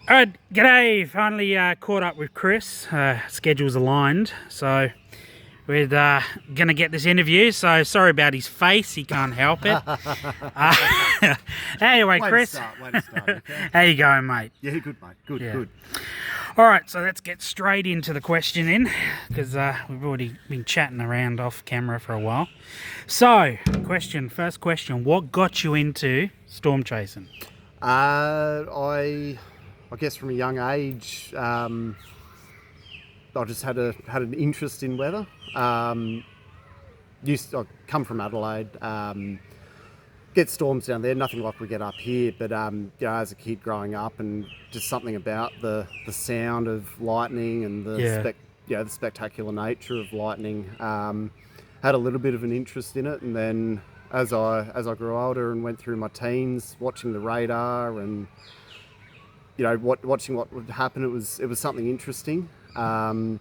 All right, g'day. Finally caught up with Chris. Schedules aligned, so we're gonna get this interview. So sorry about his face; he can't help it. Anyway, Chris, Way to start. Okay. how you going, mate? Yeah, good, mate. Good, Yeah. good. All right, so let's get straight into the questioning because we've already been chatting around off camera for a while. So, first question: what got you into storm chasing? I guess from a young age, I just had an interest in weather. I come from Adelaide. Get storms down there, nothing like we get up here. But as a kid growing up, and just something about the sound of lightning and the spectacular nature of lightning, had a little bit of an interest in it. And then as I grew older and went through my teens, watching the radar and watching what would happen, it was something interesting. And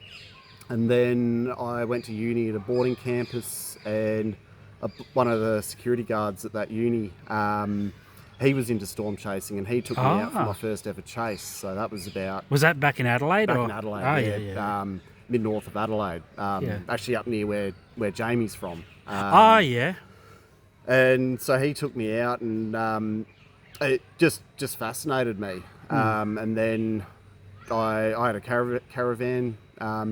then I went to uni at a boarding campus, and one of the security guards at that uni, he was into storm chasing, and he took me out for my first ever chase. So that was Was that back in Adelaide? in Adelaide, mid-north of Adelaide, actually up near where Jamie's from. And so he took me out, and it just fascinated me. And then I had a caravan,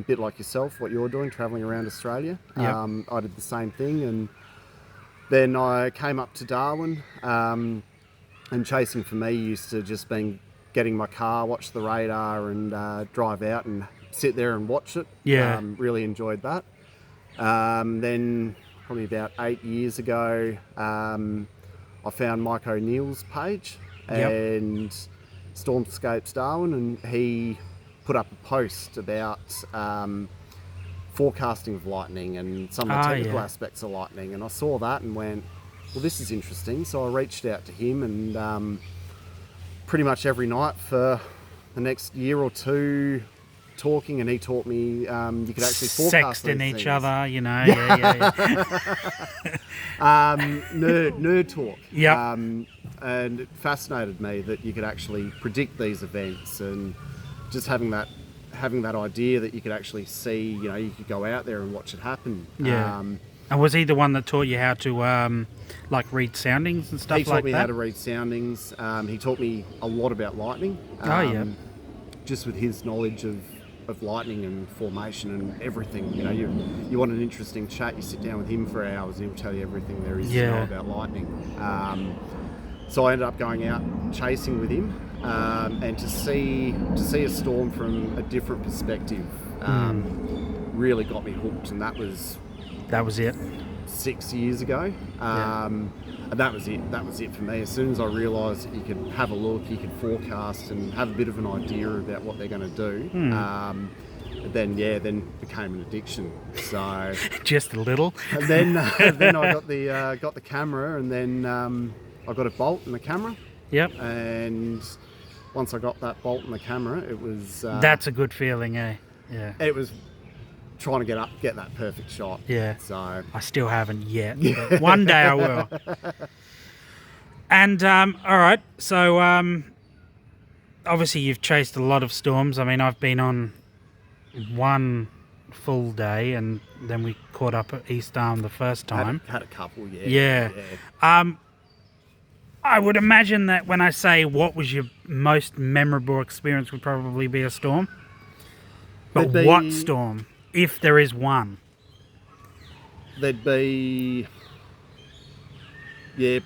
bit like yourself, what you're doing, travelling around Australia. Yep. I did the same thing, and then I came up to Darwin, and chasing for me used to just been getting my car, watch the radar, and drive out and sit there and watch it. Yeah. Really enjoyed that. Then probably about 8 years ago, I found Mike O'Neill's page and Stormscapes Darwin, and he put up a post about forecasting of lightning and some of the technical aspects of lightning, and I saw that and went, well, this is interesting. So I reached out to him, and pretty much every night for the next year or two, talking, and he taught me you could actually forecast Sexting these each things. other, Nerd talk. Yep. And it fascinated me that you could actually predict these events, and just having that idea that you could actually see, you could go out there and watch it happen. Yeah. And was he the one that taught you how to read soundings and stuff like that? He taught me how to read soundings. He taught me a lot about lightning. Just with his knowledge of lightning and formation and everything. You want an interesting chat, you sit down with him for hours, he'll tell you everything there is to know about lightning. So I ended up going out chasing with him, and to see a storm from a different perspective really got me hooked, and that was it 6 years ago. And that was it for me. As soon as I realised that you could have a look, you could forecast and have a bit of an idea about what they're going to do, then became an addiction. So just a little. And then I got the camera, and then I got a bolt and the camera. Yep. And once I got that bolt and the camera, it was that's a good feeling, eh? Yeah. It was trying to get that perfect shot. Yeah. So I still haven't yet. But one day I will. And all right, so obviously you've chased a lot of storms. I mean, I've been on one full day, and then we caught up at East Arm the first time. Had a couple, Yeah. I would imagine that when I say what was your most memorable experience would probably be a storm. But what storm? If there is one. There'd be,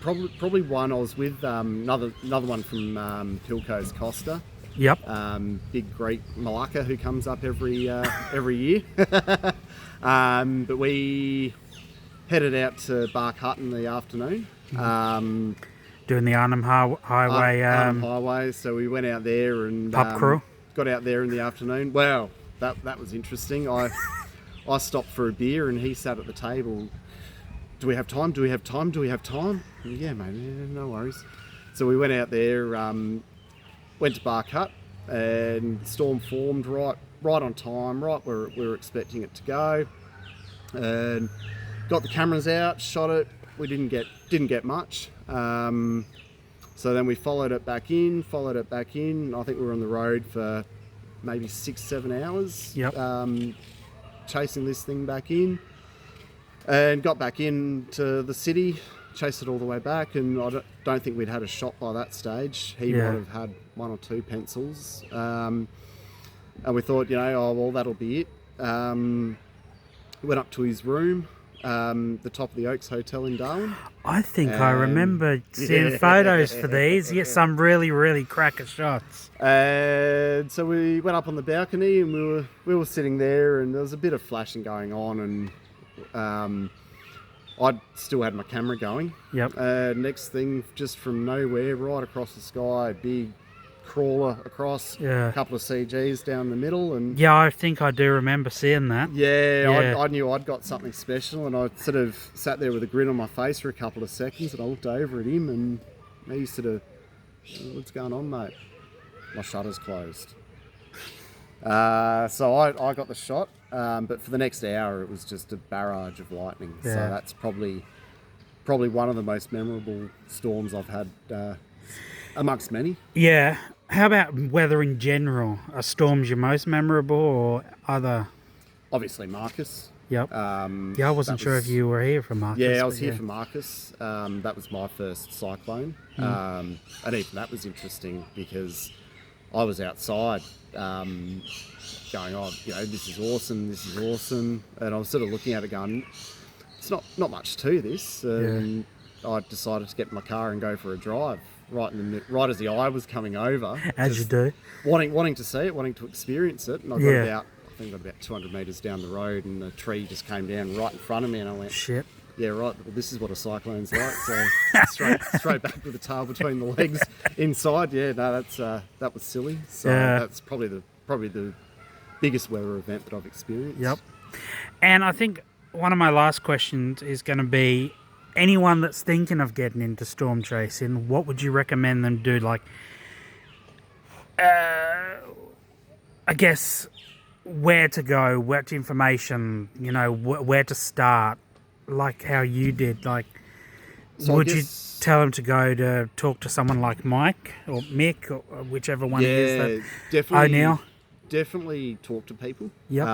probably one. I was with another one from Pilco's Costa. Yep. Big Greek Malacca who comes up every year. But we headed out to Bark Hut in the afternoon. Doing the Arnhem Highway. Arnhem Highway. So we went out there and pub crew. Got out there in the afternoon. Wow. That was interesting. I stopped for a beer, and he sat at the table. Do we have time? Do we have time? Do we have time? Yeah, mate, no worries. So we went out there, went to Bark Hut, and the storm formed right on time, right where we were expecting it to go. And got the cameras out, shot it. We didn't get much. So then we followed it back in. I think we were on the road for maybe 6-7 hours. Yep. Chasing this thing back in, and got back into the city, chased it all the way back, and I don't think we'd had a shot by that stage. He might have had 1 or 2 pencils, and we thought, oh well, that'll be it. Went up to his room, the top of the Oaks Hotel in Darwin. I think I remember seeing photos for these. Get some really, really cracker shots. And so we went up on the balcony, and we were sitting there, and there was a bit of flashing going on, and I still had my camera going. Yep. Next thing, just from nowhere, right across the sky, a big crawler across, a couple of CGs down the middle, and yeah, I think I do remember seeing that. I knew I'd got something special, and I sort of sat there with a grin on my face for a couple of seconds, and I looked over at him, and he sort of, what's going on, mate? My shutter's closed. So I got the shot, but for the next hour it was just a barrage of lightning. So that's probably one of the most memorable storms I've had, amongst many. Yeah. How about weather in general? Are storms your most memorable, or other? Obviously Marcus. Yep. I wasn't sure if you were here for Marcus. Yeah, I was here for Marcus. That was my first cyclone. And even that was interesting because I was outside going, oh, this is awesome. And I was sort of looking at it going, it's not much to this. And I decided to get in my car and go for a drive right as the eye was coming over. As you do. Wanting to see it, wanting to experience it. And I got about 200 metres down the road, and a tree just came down right in front of me, and I went, shit. Yeah, right. Well, this is what a cyclone's like. So straight back with the tail between the legs inside. Yeah, no, that was silly. So that's probably the biggest weather event that I've experienced. Yep. And I think one of my last questions is going to be, anyone that's thinking of getting into storm chasing, what would you recommend them do? Like, I guess where to go, what information, where to start, like how you did. Like, so would you tell them to go to talk to someone like Mike or Mick or whichever one it is? That definitely. Definitely talk to people. Yep.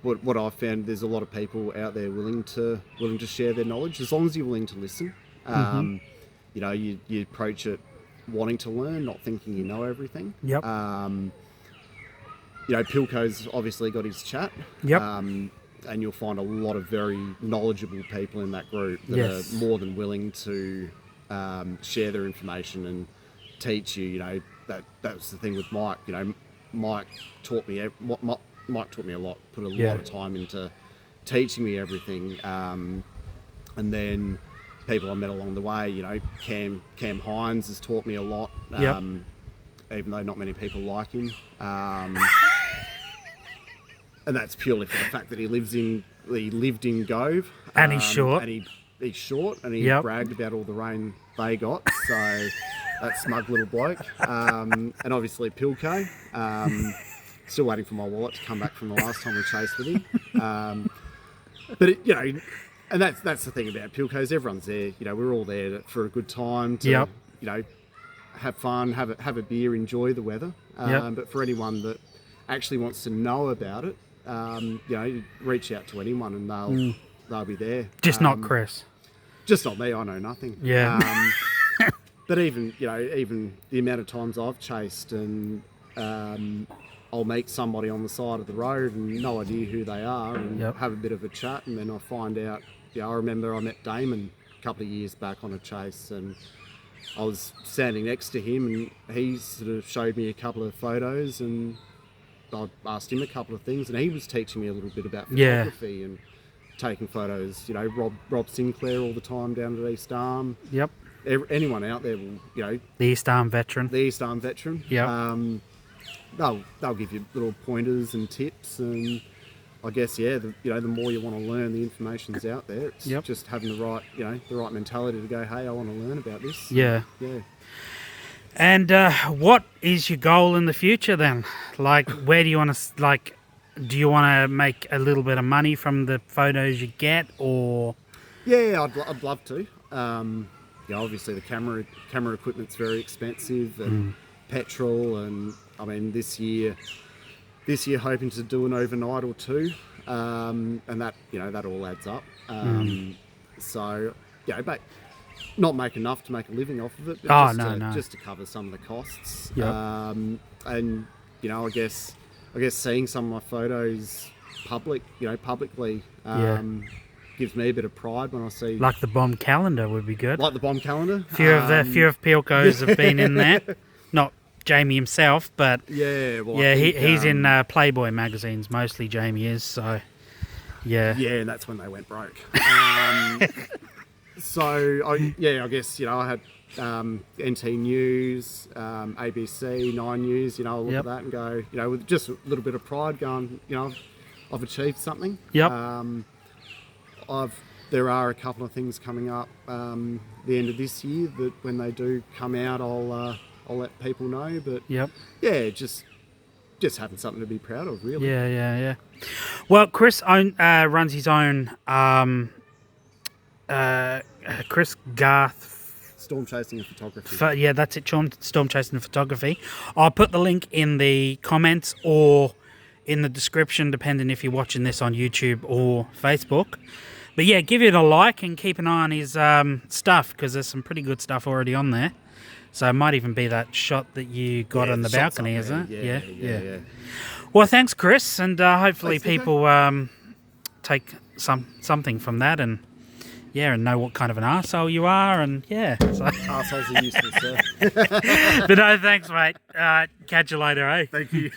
What I've found, there's a lot of people out there willing to share their knowledge, as long as you're willing to listen. You approach it wanting to learn, not thinking you know everything. Yep. Pilco's obviously got his chat. Yep. And you'll find a lot of very knowledgeable people in that group that are more than willing to share their information and teach you. That was the thing with Mike. Mike taught me Mike taught me a lot, put a lot of time into teaching me everything. And then people I met along the way, Cam Hines has taught me a lot, even though not many people like him. And that's purely for the fact that he lived in Gove. And he's short. And he's short, and he bragged about all the rain they got. So that smug little bloke. And obviously Pilco. Still waiting for my wallet to come back from the last time we chased with him. And that's the thing about Pilco's. Everyone's there. We're all there for a good time to, have fun, have a beer, enjoy the weather. But for anyone that actually wants to know about it, reach out to anyone, and they'll be there. Just not Chris. Just not me. I know nothing. Yeah. But even the amount of times I've chased, and I'll meet somebody on the side of the road and no idea who they are, and have a bit of a chat, and then I find out. I remember I met Damon a couple of years back on a chase, and I was standing next to him, and he sort of showed me a couple of photos, and I asked him a couple of things, and he was teaching me a little bit about photography and taking photos. Rob Sinclair all the time down at East Arm. Yep. Anyone out there will, the East Arm veteran. Yep. They'll give you little pointers and tips, and I guess the more you want to learn, the information's out there. It's just having the right mentality to go, hey, I want to learn about this. Yeah. And what is your goal in the future then? Like, where do you want to, do you want to make a little bit of money from the photos you get, or? Yeah, I'd love to. obviously the camera equipment's very expensive, and petrol, and I mean this year hoping to do an overnight or two, and that that all adds up. So but not make enough to make a living off of it, but just to cover some of the costs. Yep. And I guess seeing some of my photos publicly gives me a bit of pride when I see, like the bomb calendar would be good. Like the bomb calendar. Few of Pilco's have been in there. Not Jamie himself, but he's in Playboy magazines mostly. Jamie is, so yeah, and that's when they went broke. So I guess I had NT News, ABC, 9 News. I look at that and go, with just a little bit of pride, going, I've achieved something. Yep. There are a couple of things coming up the end of this year that when they do come out, I'll let people know. But just having something to be proud of, really. Yeah. Well, Chris runs his own Chris Garth. Storm Chasing and Photography. That's it. Storm Chasing and Photography. I'll put the link in the comments or in the description, depending if you're watching this on YouTube or Facebook. But yeah, give it a like and keep an eye on his stuff, because there's some pretty good stuff already on there. So it might even be that shot that you got on the balcony, isn't it? Yeah. Well, thanks, Chris, and hopefully people take something from that and know what kind of an arsehole you are, and so. Arseholes are useless, sir. But no, thanks, mate. Catch you later, eh? Thank you.